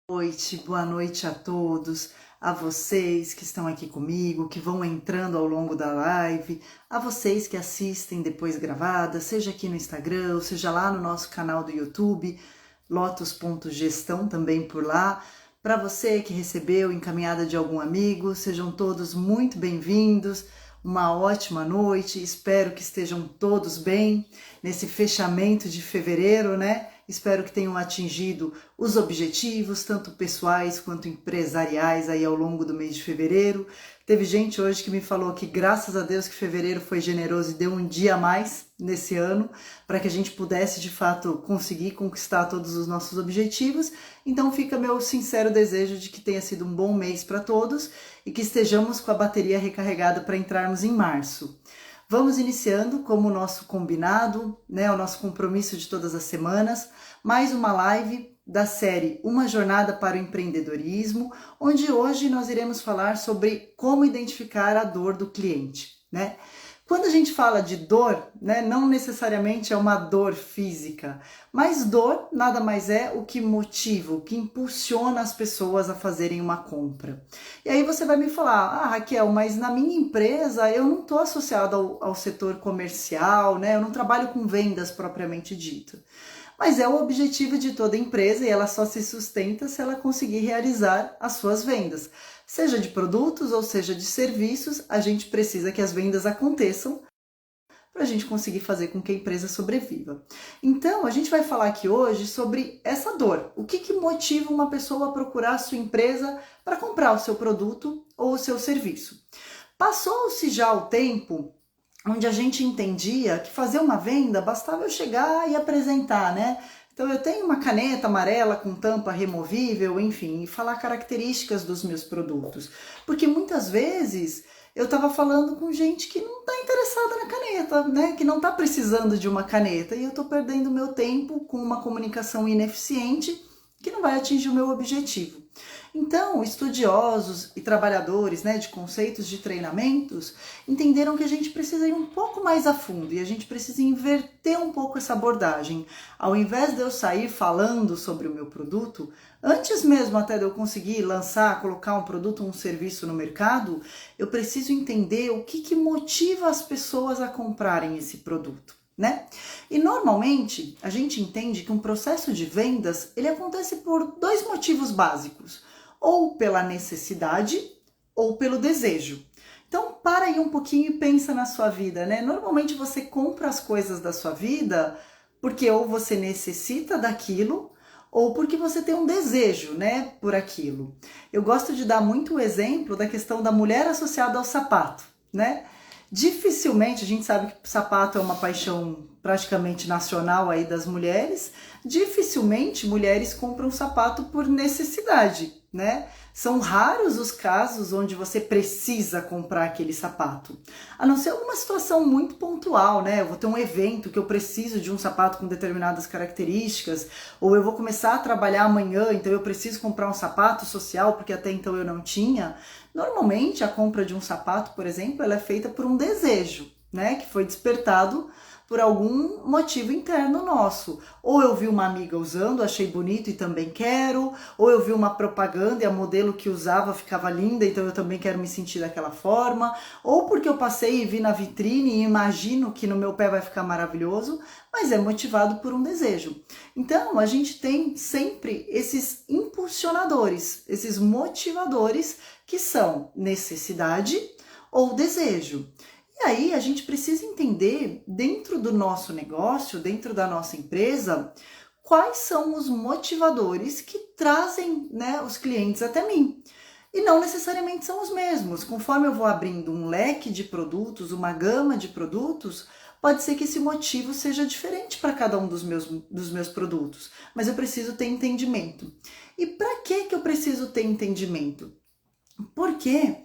Boa noite a todos, a vocês que estão aqui comigo, que vão entrando ao longo da live, a vocês que assistem depois gravada, seja aqui no Instagram, ou seja lá no nosso canal do YouTube, lotus.gestão também por lá. Para você que recebeu encaminhada de algum amigo, sejam todos muito bem-vindos, uma ótima noite, espero que estejam todos bem nesse fechamento de fevereiro, né? Espero que tenham atingido os objetivos, tanto pessoais quanto empresariais, aí ao longo do mês de fevereiro. Teve gente hoje que me falou que graças a Deus que fevereiro foi generoso e deu um dia a mais nesse ano, para que a gente pudesse de fato conseguir conquistar todos os nossos objetivos. Então fica meu sincero desejo de que tenha sido um bom mês para todos e que estejamos com a bateria recarregada para entrarmos em março. Vamos iniciando como o nosso combinado, né, o nosso compromisso de todas as semanas, mais uma live da série Uma Jornada para o Empreendedorismo, onde hoje nós iremos falar sobre como identificar a dor do cliente, né? Quando a gente fala de dor, né, não necessariamente é uma dor física, mas dor nada mais é o que motiva, o que impulsiona as pessoas a fazerem uma compra. E aí você vai me falar, Raquel, mas na minha empresa eu não estou associada ao setor comercial, né, eu não trabalho com vendas propriamente dita. Mas é o objetivo de toda empresa e ela só se sustenta se ela conseguir realizar as suas vendas. Seja de produtos ou seja de serviços, a gente precisa que as vendas aconteçam para a gente conseguir fazer com que a empresa sobreviva. Então, a gente vai falar aqui hoje sobre essa dor. O que motiva uma pessoa a procurar a sua empresa para comprar o seu produto ou o seu serviço? Passou-se já o tempo onde a gente entendia que fazer uma venda bastava eu chegar e apresentar, né? Então eu tenho uma caneta amarela com tampa removível, enfim, e falar características dos meus produtos. Porque muitas vezes eu estava falando com gente que não está interessada na caneta, né? Que não está precisando de uma caneta e eu estou perdendo meu tempo com uma comunicação ineficiente que não vai atingir o meu objetivo. Então, estudiosos e trabalhadores, né, de conceitos de treinamentos entenderam que a gente precisa ir um pouco mais a fundo e a gente precisa inverter um pouco essa abordagem. Ao invés de eu sair falando sobre o meu produto, antes mesmo até de eu conseguir lançar, colocar um produto ou um serviço no mercado, eu preciso entender o que motiva as pessoas a comprarem esse produto, né? E normalmente a gente entende que um processo de vendas ele acontece por dois motivos básicos, ou pela necessidade ou pelo desejo. Então para aí um pouquinho e pensa na sua vida, né? Normalmente você compra as coisas da sua vida porque ou você necessita daquilo ou porque você tem um desejo, né, por aquilo. Eu gosto de dar muito o exemplo da questão da mulher associada ao sapato, né? Dificilmente, a gente sabe que o sapato é uma paixão praticamente nacional aí das mulheres, dificilmente mulheres compram sapato por necessidade, né? São raros os casos onde você precisa comprar aquele sapato, a não ser alguma situação muito pontual, né? Eu vou ter um evento que eu preciso de um sapato com determinadas características, ou eu vou começar a trabalhar amanhã, então eu preciso comprar um sapato social porque até então eu não tinha. Normalmente a compra de um sapato, por exemplo, ela é feita por um desejo, né? Que foi despertado por algum motivo interno nosso. Ou eu vi uma amiga usando, achei bonito e também quero, ou eu vi uma propaganda e a modelo que usava ficava linda, então eu também quero me sentir daquela forma, ou porque eu passei e vi na vitrine e imagino que no meu pé vai ficar maravilhoso, mas é motivado por um desejo. Então, a gente tem sempre esses impulsionadores, esses motivadores que são necessidade ou desejo. E aí a gente precisa entender dentro do nosso negócio, dentro da nossa empresa, quais são os motivadores que trazem, né, os clientes até mim. E não necessariamente são os mesmos. Conforme eu vou abrindo um leque de produtos, uma gama de produtos, pode ser que esse motivo seja diferente para cada um dos meus produtos. Mas eu preciso ter entendimento. E para que eu preciso ter entendimento? Porque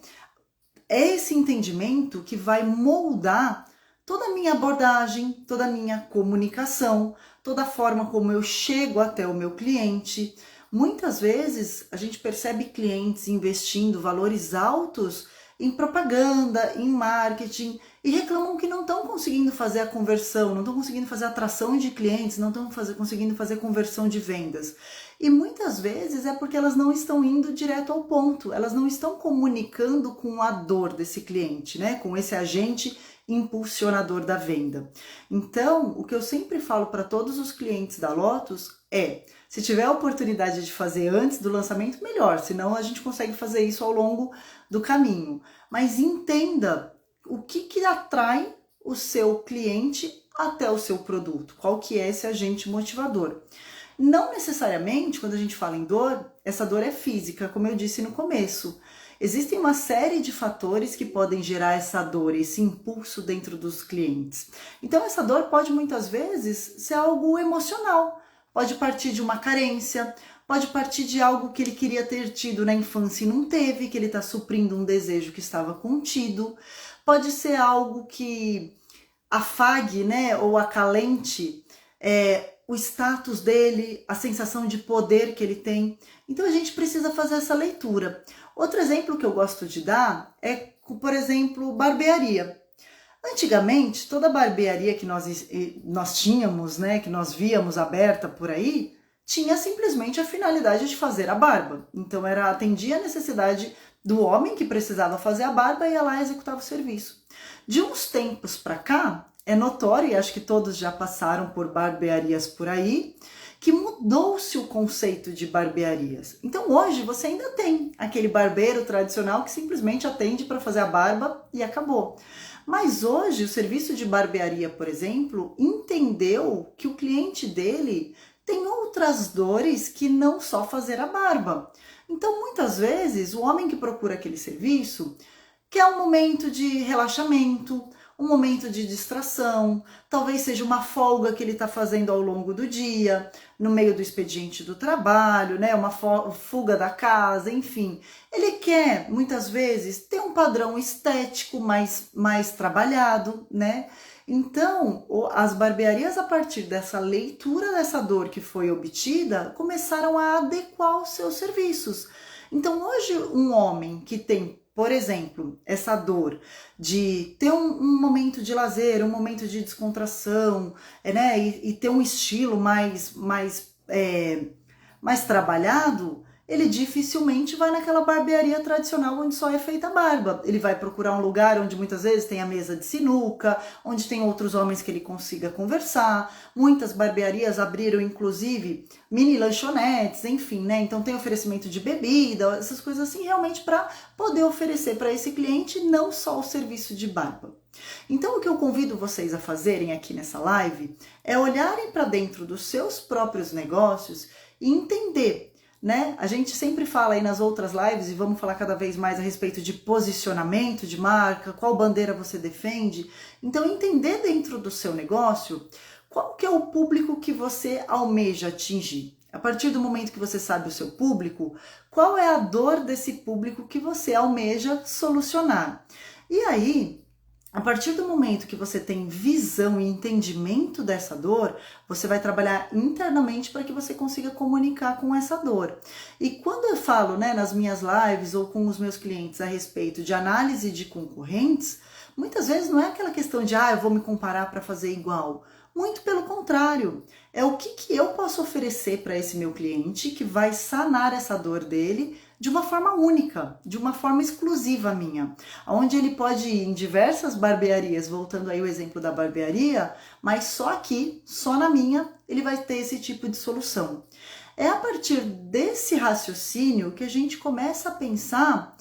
é esse entendimento que vai moldar toda a minha abordagem, toda a minha comunicação, toda a forma como eu chego até o meu cliente. Muitas vezes a gente percebe clientes investindo valores altos em propaganda, em marketing, e reclamam que não estão conseguindo fazer a conversão, não estão conseguindo fazer a atração de clientes, não estão conseguindo fazer conversão de vendas. E muitas vezes é porque elas não estão indo direto ao ponto, elas não estão comunicando com a dor desse cliente, né? Com esse agente impulsionador da venda. Então, o que eu sempre falo para todos os clientes da Lotus é: se tiver a oportunidade de fazer antes do lançamento, melhor, senão a gente consegue fazer isso ao longo do caminho. Mas entenda o que atrai o seu cliente até o seu produto, qual que é esse agente motivador. Não necessariamente, quando a gente fala em dor, essa dor é física, como eu disse no começo. Existem uma série de fatores que podem gerar essa dor, esse impulso dentro dos clientes. Então, essa dor pode muitas vezes ser algo emocional, pode partir de uma carência, pode partir de algo que ele queria ter tido na infância e não teve, que ele está suprindo um desejo que estava contido, pode ser algo que afague, né, ou acalente o status dele, a sensação de poder que ele tem. Então a gente precisa fazer essa leitura. Outro exemplo que eu gosto de dar é, por exemplo, barbearia. Antigamente, toda barbearia que nós tínhamos, né, que nós víamos aberta por aí, tinha simplesmente a finalidade de fazer a barba. Então atendia a necessidade do homem que precisava fazer a barba e ia lá e executava o serviço. De uns tempos para cá, é notório, e acho que todos já passaram por barbearias por aí, que mudou-se o conceito de barbearias. Então hoje você ainda tem aquele barbeiro tradicional que simplesmente atende para fazer a barba e acabou. Mas hoje o serviço de barbearia, por exemplo, entendeu que o cliente dele tem outras dores que não só fazer a barba. Então muitas vezes o homem que procura aquele serviço quer um momento de relaxamento, um momento de distração, talvez seja uma folga que ele está fazendo ao longo do dia, no meio do expediente do trabalho, né? Uma fuga da casa, enfim. Ele quer, muitas vezes, ter um padrão estético mais trabalhado, né? Então, as barbearias, a partir dessa leitura dessa dor que foi obtida, começaram a adequar os seus serviços. Então, hoje, um homem que tem, por exemplo, essa dor de ter um momento de lazer, um momento de descontração, né, e ter um estilo mais trabalhado, ele dificilmente vai naquela barbearia tradicional onde só é feita a barba. Ele vai procurar um lugar onde muitas vezes tem a mesa de sinuca, onde tem outros homens que ele consiga conversar. Muitas barbearias abriram, inclusive, mini lanchonetes, enfim, né? Então tem oferecimento de bebida, essas coisas assim, realmente para poder oferecer para esse cliente não só o serviço de barba. Então o que eu convido vocês a fazerem aqui nessa live é olharem para dentro dos seus próprios negócios e entender, né? A gente sempre fala aí nas outras lives, e vamos falar cada vez mais a respeito de posicionamento de marca, qual bandeira você defende. Então, entender dentro do seu negócio qual que é o público que você almeja atingir. A partir do momento que você sabe o seu público, qual é a dor desse público que você almeja solucionar. E aí, a partir do momento que você tem visão e entendimento dessa dor, você vai trabalhar internamente para que você consiga comunicar com essa dor. E quando eu falo, né, nas minhas lives ou com os meus clientes a respeito de análise de concorrentes, muitas vezes não é aquela questão de eu vou me comparar para fazer igual. Muito pelo contrário, é o que eu posso oferecer para esse meu cliente que vai sanar essa dor dele de uma forma única, de uma forma exclusiva minha, onde ele pode ir em diversas barbearias, voltando aí o exemplo da barbearia, mas só aqui, só na minha, ele vai ter esse tipo de solução. É a partir desse raciocínio que a gente começa a pensar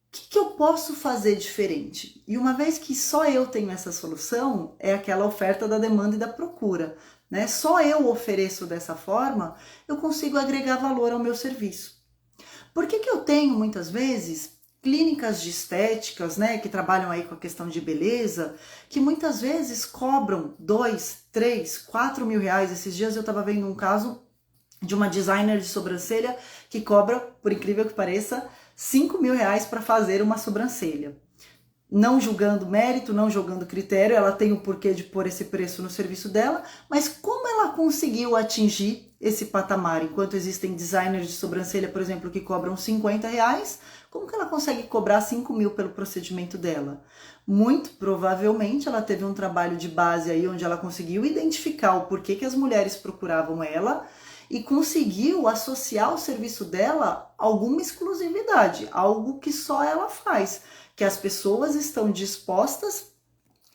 o que eu posso fazer diferente? E uma vez que só eu tenho essa solução, é aquela oferta da demanda e da procura, né? Só eu ofereço dessa forma, eu consigo agregar valor ao meu serviço. Por que eu tenho, muitas vezes, clínicas de estéticas, né, que trabalham aí com a questão de beleza, que muitas vezes cobram 2, 3, 4 mil reais? Esses dias eu estava vendo um caso de uma designer de sobrancelha que cobra, por incrível que pareça, 5 mil reais para fazer uma sobrancelha. Não julgando mérito, não julgando critério, ela tem o porquê de pôr esse preço no serviço dela, mas como ela conseguiu atingir esse patamar? Enquanto existem designers de sobrancelha, por exemplo, que cobram 50 reais, como que ela consegue cobrar 5 mil pelo procedimento dela? Muito provavelmente ela teve um trabalho de base aí, onde ela conseguiu identificar o porquê que as mulheres procuravam ela, e conseguiu associar ao serviço dela alguma exclusividade, algo que só ela faz, que as pessoas estão dispostas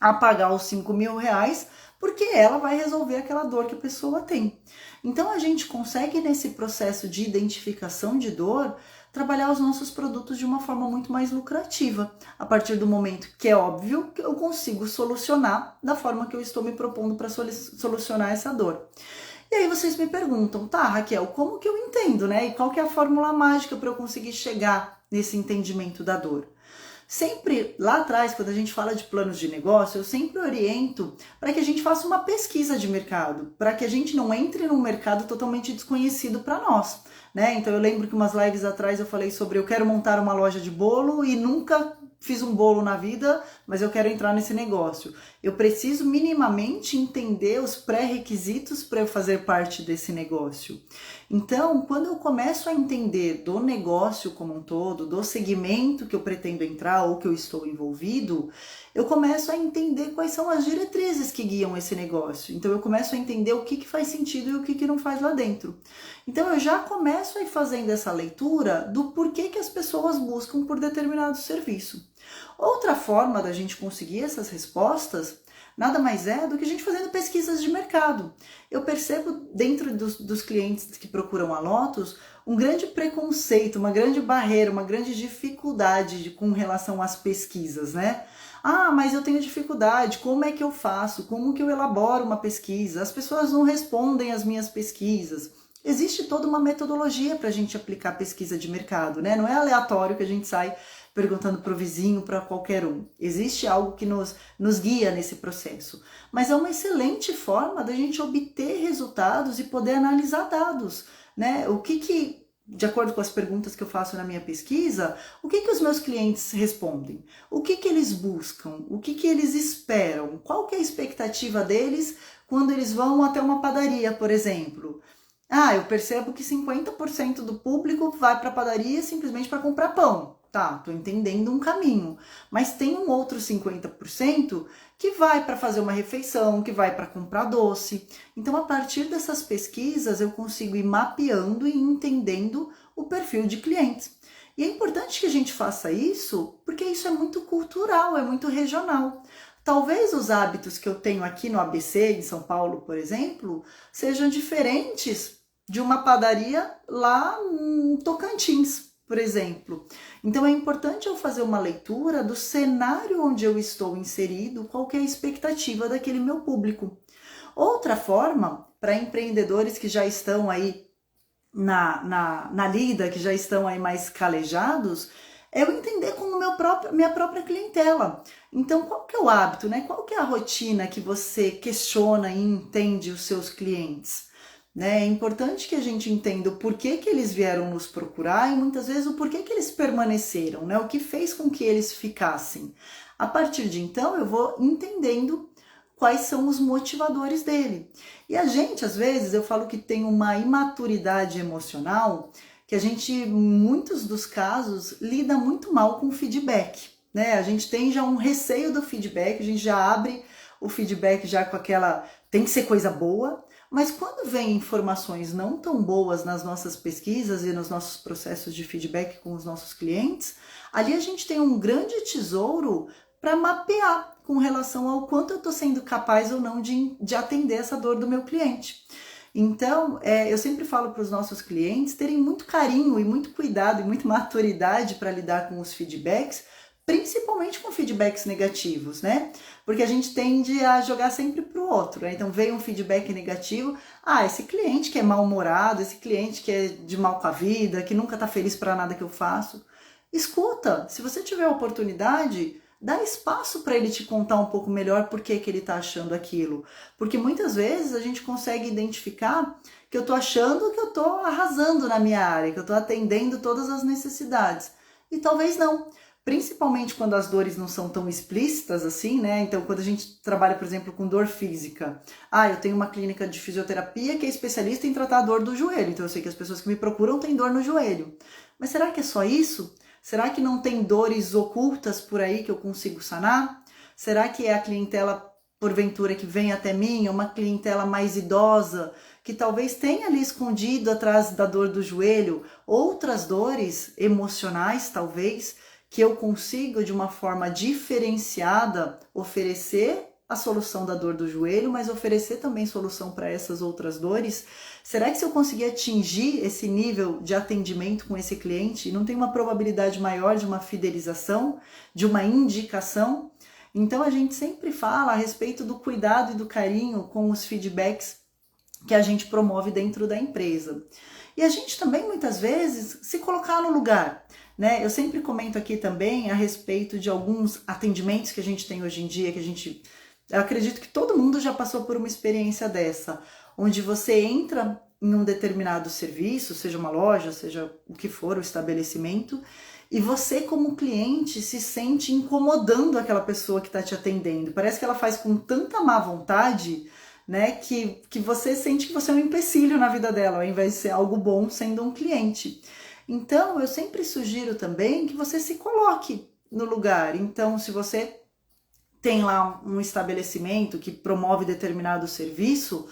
a pagar os 5 mil reais porque ela vai resolver aquela dor que a pessoa tem. Então a gente consegue, nesse processo de identificação de dor, trabalhar os nossos produtos de uma forma muito mais lucrativa, a partir do momento que é óbvio que eu consigo solucionar da forma que eu estou me propondo para solucionar essa dor. E aí vocês me perguntam, tá, Raquel, como que eu entendo, né? E qual que é a fórmula mágica para eu conseguir chegar nesse entendimento da dor? Sempre lá atrás, quando a gente fala de planos de negócio, eu sempre oriento para que a gente faça uma pesquisa de mercado, para que a gente não entre num mercado totalmente desconhecido para nós, né? Então eu lembro que umas lives atrás eu falei sobre eu quero montar uma loja de bolo e nunca fiz um bolo na vida, mas eu quero entrar nesse negócio. Eu preciso minimamente entender os pré-requisitos para eu fazer parte desse negócio. Então, quando eu começo a entender do negócio como um todo, do segmento que eu pretendo entrar ou que eu estou envolvido, eu começo a entender quais são as diretrizes que guiam esse negócio. Então, eu começo a entender o que faz sentido e o que não faz lá dentro. Então, eu já começo a ir fazendo essa leitura do porquê que as pessoas buscam por determinado serviço. Outra forma da gente conseguir essas respostas nada mais é do que a gente fazendo pesquisas de mercado. Eu percebo dentro dos clientes que procuram a Lotus um grande preconceito, uma grande barreira, uma grande dificuldade com relação às pesquisas, né? Ah, mas eu tenho dificuldade, como é que eu faço? Como que eu elaboro uma pesquisa? As pessoas não respondem às minhas pesquisas. Existe toda uma metodologia para a gente aplicar pesquisa de mercado, né? Não é aleatório que a gente sai perguntando para o vizinho, para qualquer um. Existe algo que nos guia nesse processo. Mas é uma excelente forma da gente obter resultados e poder analisar dados, né? De acordo com as perguntas que eu faço na minha pesquisa, o que os meus clientes respondem? O que eles buscam? O que eles esperam? Qual que é a expectativa deles quando eles vão até uma padaria, por exemplo? Ah, eu percebo que 50% do público vai para a padaria simplesmente para comprar pão. Tá, tô entendendo um caminho. Mas tem um outro 50% que vai para fazer uma refeição, que vai para comprar doce. Então, a partir dessas pesquisas, eu consigo ir mapeando e entendendo o perfil de clientes. E é importante que a gente faça isso, porque isso é muito cultural, é muito regional. Talvez os hábitos que eu tenho aqui no ABC, em São Paulo, por exemplo, sejam diferentes de uma padaria lá em Tocantins, por exemplo. Então é importante eu fazer uma leitura do cenário onde eu estou inserido, qual que é a expectativa daquele meu público. Outra forma, para empreendedores que já estão aí na lida, que já estão aí mais calejados, é eu entender como minha própria clientela. Então, qual que é o hábito, né? Qual que é a rotina que você questiona e entende os seus clientes? Né? É importante que a gente entenda o porquê que eles vieram nos procurar e muitas vezes o porquê que eles permaneceram, né? O que fez com que eles ficassem. A partir de então, eu vou entendendo quais são os motivadores dele. E a gente, às vezes, eu falo que tem uma imaturidade emocional que a gente, em muitos dos casos, lida muito mal com o feedback, né? A gente tem já um receio do feedback, a gente já abre o feedback já com aquela, tem que ser coisa boa, mas quando vem informações não tão boas nas nossas pesquisas e nos nossos processos de feedback com os nossos clientes, ali a gente tem um grande tesouro para mapear com relação ao quanto eu estou sendo capaz ou não de atender essa dor do meu cliente. Então, eu sempre falo para os nossos clientes terem muito carinho e muito cuidado e muita maturidade para lidar com os feedbacks, principalmente com feedbacks negativos, né? Porque a gente tende a jogar sempre para o outro, né? Então veio um feedback negativo, esse cliente que é mal-humorado, esse cliente que é de mal com a vida, que nunca tá feliz para nada que eu faço. Escuta, se você tiver a oportunidade, dá espaço para ele te contar um pouco melhor por que ele tá achando aquilo. Porque muitas vezes a gente consegue identificar que eu tô achando que eu tô arrasando na minha área, que eu tô atendendo todas as necessidades. E talvez não. Principalmente quando as dores não são tão explícitas assim, né? Então, quando a gente trabalha, por exemplo, com dor física. Eu tenho uma clínica de fisioterapia que é especialista em tratar a dor do joelho. Então, eu sei que as pessoas que me procuram têm dor no joelho. Mas será que é só isso? Será que não tem dores ocultas por aí que eu consigo sanar? Será que é a clientela, porventura, que vem até mim, é uma clientela mais idosa, que talvez tenha ali escondido atrás da dor do joelho outras dores emocionais, talvez, que eu consigo de uma forma diferenciada oferecer a solução da dor do joelho, mas oferecer também solução para essas outras dores. Será que se eu conseguir atingir esse nível de atendimento com esse cliente, não tem uma probabilidade maior de uma fidelização, de uma indicação? Então a gente sempre fala a respeito do cuidado e do carinho com os feedbacks que a gente promove dentro da empresa. E a gente também muitas vezes se colocar no lugar, né? Eu sempre comento aqui também a respeito de alguns atendimentos que a gente tem hoje em dia, eu acredito que todo mundo já passou por uma experiência dessa, onde você entra em um determinado serviço, seja uma loja, seja o que for o estabelecimento, e você como cliente se sente incomodando aquela pessoa que está te atendendo. Parece que ela faz com tanta má vontade, né, que você sente que você é um empecilho na vida dela, ao invés de ser algo bom sendo um cliente. Então, eu sempre sugiro também que você se coloque no lugar. Então, se você tem lá um estabelecimento que promove determinado serviço,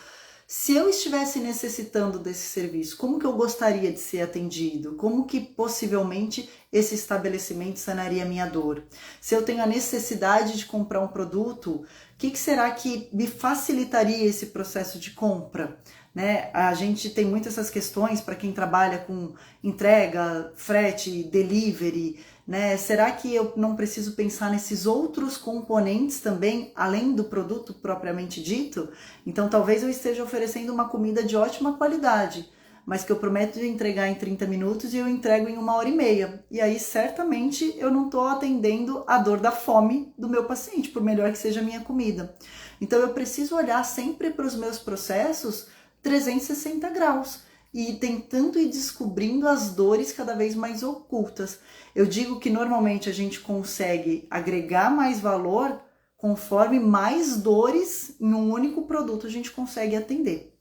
se eu estivesse necessitando desse serviço, como que eu gostaria de ser atendido? Como que possivelmente esse estabelecimento sanaria a minha dor? Se eu tenho a necessidade de comprar um produto, o que será que me facilitaria esse processo de compra? Né? A gente tem muitas essas questões para quem trabalha com entrega, frete, delivery, né? Será que eu não preciso pensar nesses outros componentes também, além do produto propriamente dito? Então talvez eu esteja oferecendo uma comida de ótima qualidade, mas que eu prometo entregar em 30 minutos e eu entrego em 1h30. E aí certamente eu não estou atendendo a dor da fome do meu paciente, por melhor que seja a minha comida. Então eu preciso olhar sempre para os meus processos 360 graus e tentando ir descobrindo as dores cada vez mais ocultas. Eu digo que normalmente a gente consegue agregar mais valor conforme mais dores em um único produto a gente consegue atender.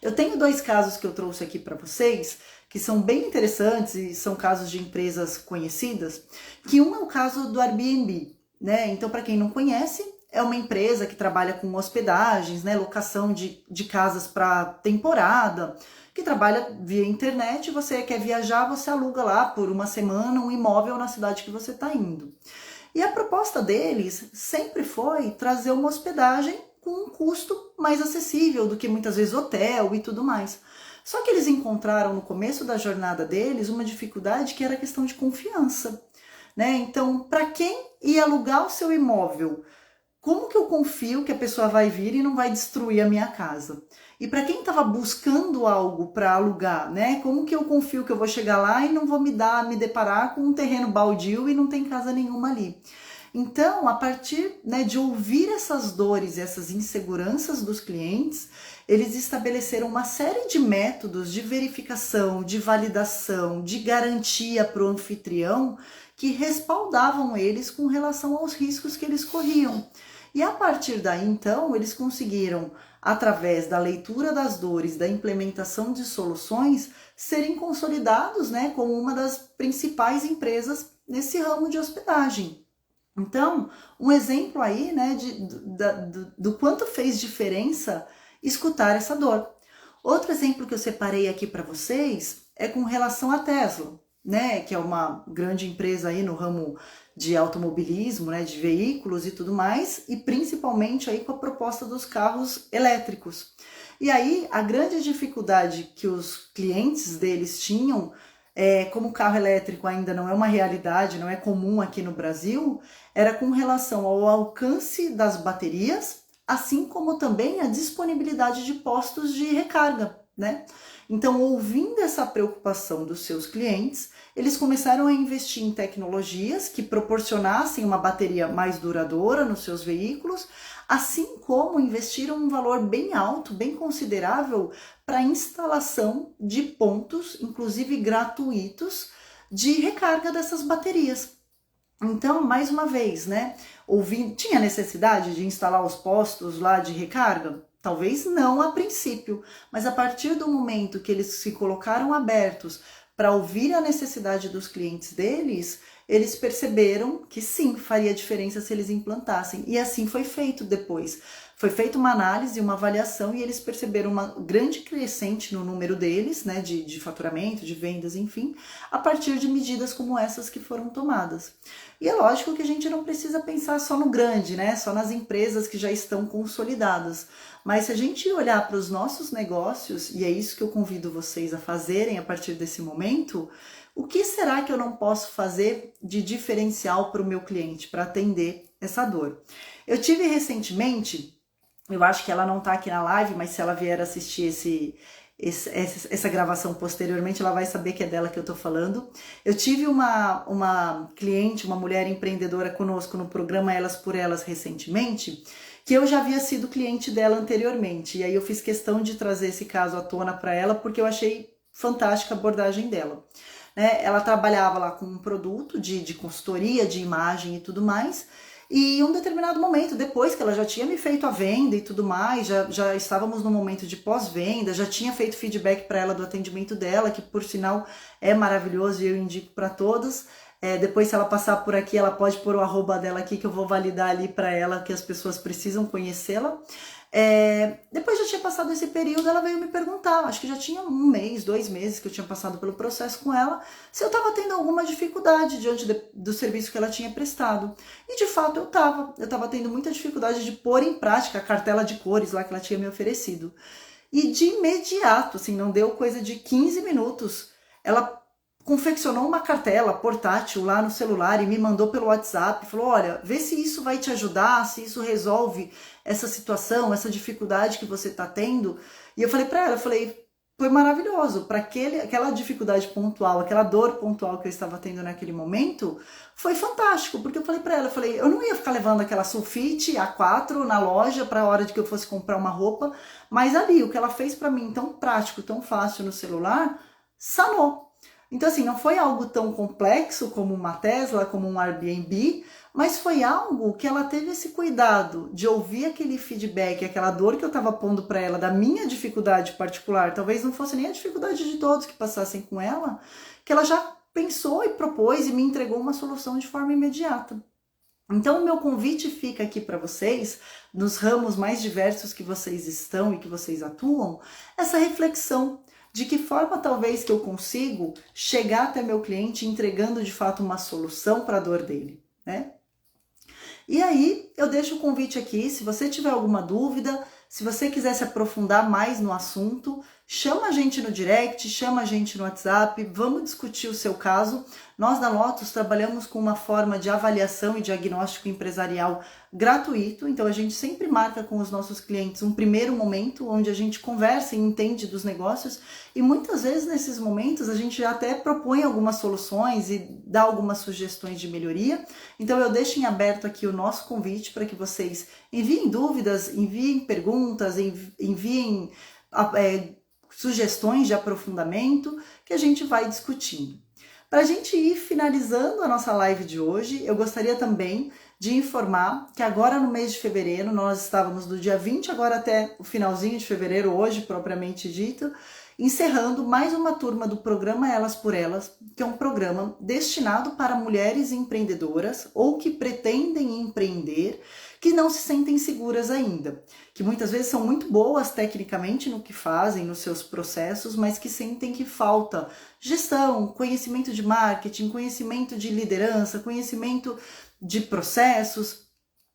Eu tenho 2 casos que eu trouxe aqui para vocês, que são bem interessantes e são casos de empresas conhecidas, que um é o caso do Airbnb, né? Então, para quem não conhece, é uma empresa que trabalha com hospedagens, né, locação de casas para temporada, que trabalha via internet. Você quer viajar, você aluga lá por uma semana um imóvel na cidade que você está indo. E a proposta deles sempre foi trazer uma hospedagem com um custo mais acessível do que muitas vezes hotel e tudo mais. Só que eles encontraram no começo da jornada deles uma dificuldade que era a questão de confiança, né? Então, para quem ia alugar o seu imóvel, como que eu confio que a pessoa vai vir e não vai destruir a minha casa? E para quem estava buscando algo para alugar, né? Como que eu confio que eu vou chegar lá e não vou me deparar com um terreno baldio e não tem casa nenhuma ali? Então, a partir, né, de ouvir essas dores e essas inseguranças dos clientes, eles estabeleceram uma série de métodos de verificação, de validação, de garantia para o anfitrião que respaldavam eles com relação aos riscos que eles corriam. E a partir daí, então, eles conseguiram, através da leitura das dores, da implementação de soluções, serem consolidados, né, como uma das principais empresas nesse ramo de hospedagem. Então, um exemplo aí, né, do quanto fez diferença escutar essa dor. Outro exemplo que eu separei aqui para vocês é com relação à Tesla, né, que é uma grande empresa aí no ramo de automobilismo, né, de veículos e tudo mais, e principalmente aí com a proposta dos carros elétricos. E aí, a grande dificuldade que os clientes deles tinham, como o carro elétrico ainda não é uma realidade, não é comum aqui no Brasil, era com relação ao alcance das baterias, assim como também a disponibilidade de postos de recarga, né? Então, ouvindo essa preocupação dos seus clientes, eles começaram a investir em tecnologias que proporcionassem uma bateria mais duradoura nos seus veículos, assim como investiram um valor bem alto, bem considerável, para a instalação de pontos, inclusive gratuitos, de recarga dessas baterias. Então, mais uma vez, né, tinha necessidade de instalar os postos lá de recarga? Talvez não a princípio, mas a partir do momento que eles se colocaram abertos para ouvir a necessidade dos clientes deles, eles perceberam que sim, faria diferença se eles implantassem. E assim foi feito depois. Foi feita uma análise, uma avaliação e eles perceberam uma grande crescente no número deles, né, de faturamento, de vendas, enfim, a partir de medidas como essas que foram tomadas. E é lógico que a gente não precisa pensar só no grande, né, só nas empresas que já estão consolidadas. Mas se a gente olhar para os nossos negócios, e é isso que eu convido vocês a fazerem a partir desse momento, o que será que eu não posso fazer de diferencial para o meu cliente, para atender essa dor? Eu tive recentemente, eu acho que ela não está aqui na live, mas se ela vier assistir essa gravação posteriormente, ela vai saber que é dela que eu estou falando. Eu tive uma cliente, uma mulher empreendedora conosco no programa Elas por Elas recentemente, que eu já havia sido cliente dela anteriormente. E aí eu fiz questão de trazer esse caso à tona para ela, porque eu achei fantástica a abordagem dela. Ela trabalhava lá com um produto de consultoria, de imagem e tudo mais, e em um determinado momento, depois que ela já tinha me feito a venda e tudo mais, já estávamos no momento de pós-venda, já tinha feito feedback para ela do atendimento dela, que por sinal é maravilhoso e eu indico para todas. Depois, se ela passar por aqui, ela pode pôr o arroba dela aqui, que eu vou validar ali para ela, que as pessoas precisam conhecê-la. Depois já tinha passado esse período, ela veio me perguntar, acho que já tinha 1 mês, 2 meses que eu tinha passado pelo processo com ela, se eu estava tendo alguma dificuldade diante do serviço que ela tinha prestado. E de fato eu estava tendo muita dificuldade de pôr em prática a cartela de cores lá que ela tinha me oferecido. E de imediato, assim, não deu coisa de 15 minutos, ela confeccionou uma cartela portátil lá no celular e me mandou pelo WhatsApp, falou, olha, vê se isso vai te ajudar, se isso resolve essa situação, essa dificuldade que você está tendo. E eu falei para ela, foi maravilhoso, para aquela dificuldade pontual, aquela dor pontual que eu estava tendo naquele momento, foi fantástico, porque eu falei para ela, eu não ia ficar levando aquela sulfite A4 na loja para a hora de que eu fosse comprar uma roupa, mas ali, o que ela fez para mim tão prático, tão fácil no celular, sanou. Então, assim, não foi algo tão complexo como uma Tesla, como um Airbnb, mas foi algo que ela teve esse cuidado de ouvir aquele feedback, aquela dor que eu estava pondo para ela, da minha dificuldade particular, talvez não fosse nem a dificuldade de todos que passassem com ela, que ela já pensou e propôs e me entregou uma solução de forma imediata. Então, o meu convite fica aqui para vocês, nos ramos mais diversos que vocês estão e que vocês atuam, essa reflexão. De que forma talvez que eu consigo chegar até meu cliente entregando de fato uma solução para a dor dele, né? E aí eu deixo o convite aqui, se você tiver alguma dúvida, se você quiser se aprofundar mais no assunto, chama a gente no direct, chama a gente no WhatsApp, vamos discutir o seu caso. Nós da Lotus trabalhamos com uma forma de avaliação e diagnóstico empresarial gratuito, então a gente sempre marca com os nossos clientes um primeiro momento onde a gente conversa e entende dos negócios e muitas vezes nesses momentos a gente já até propõe algumas soluções e dá algumas sugestões de melhoria. Então eu deixo em aberto aqui o nosso convite para que vocês enviem dúvidas, enviem perguntas, enviem sugestões de aprofundamento que a gente vai discutindo. Para a gente ir finalizando a nossa live de hoje, eu gostaria também de informar que agora no mês de fevereiro, nós estávamos do dia 20 agora até o finalzinho de fevereiro, hoje propriamente dito, encerrando mais uma turma do programa Elas por Elas, que é um programa destinado para mulheres empreendedoras ou que pretendem empreender, que não se sentem seguras ainda, que muitas vezes são muito boas tecnicamente no que fazem, nos seus processos, mas que sentem que falta gestão, conhecimento de marketing, conhecimento de liderança, conhecimento de processos.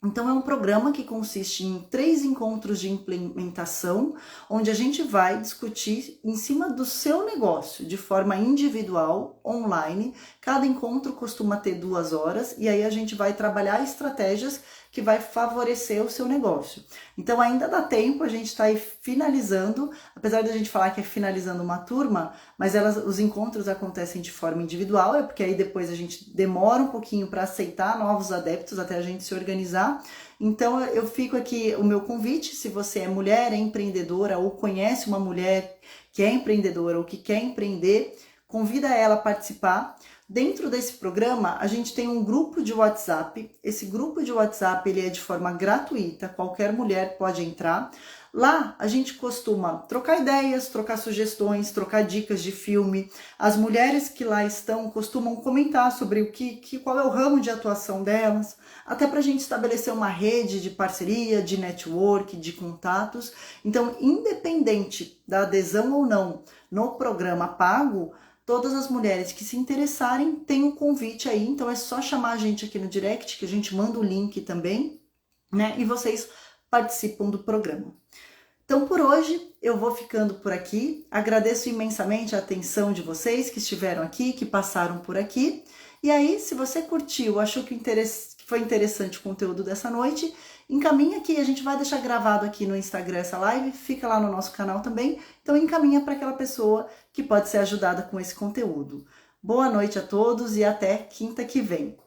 Então é um programa que consiste em 3 encontros de implementação, onde a gente vai discutir em cima do seu negócio, de forma individual, online. Cada encontro costuma ter 2 horas e aí a gente vai trabalhar estratégias que vai favorecer o seu negócio. Então ainda dá tempo, a gente está aí finalizando, apesar de a gente falar que é finalizando uma turma, mas os encontros acontecem de forma individual, é porque aí depois a gente demora um pouquinho para aceitar novos adeptos até a gente se organizar. Então eu fico aqui o meu convite, se você é mulher, é empreendedora ou conhece uma mulher que é empreendedora ou que quer empreender, convida ela a participar. Dentro desse programa, a gente tem um grupo de WhatsApp. Esse grupo de WhatsApp ele é de forma gratuita, qualquer mulher pode entrar. Lá a gente costuma trocar ideias, trocar sugestões, trocar dicas de filme. As mulheres que lá estão costumam comentar sobre qual é o ramo de atuação delas, até para a gente estabelecer uma rede de parceria, de network, de contatos. Então, independente da adesão ou não no programa pago, todas as mulheres que se interessarem têm um convite aí, então é só chamar a gente aqui no direct, que a gente manda o link também, né? E vocês participam do programa. Então, por hoje, eu vou ficando por aqui. Agradeço imensamente a atenção de vocês que estiveram aqui, que passaram por aqui. E aí, se você curtiu, achou que foi interessante o conteúdo dessa noite, encaminha aqui, a gente vai deixar gravado aqui no Instagram essa live, fica lá no nosso canal também. Então, encaminha para aquela pessoa que pode ser ajudada com esse conteúdo. Boa noite a todos e até quinta que vem.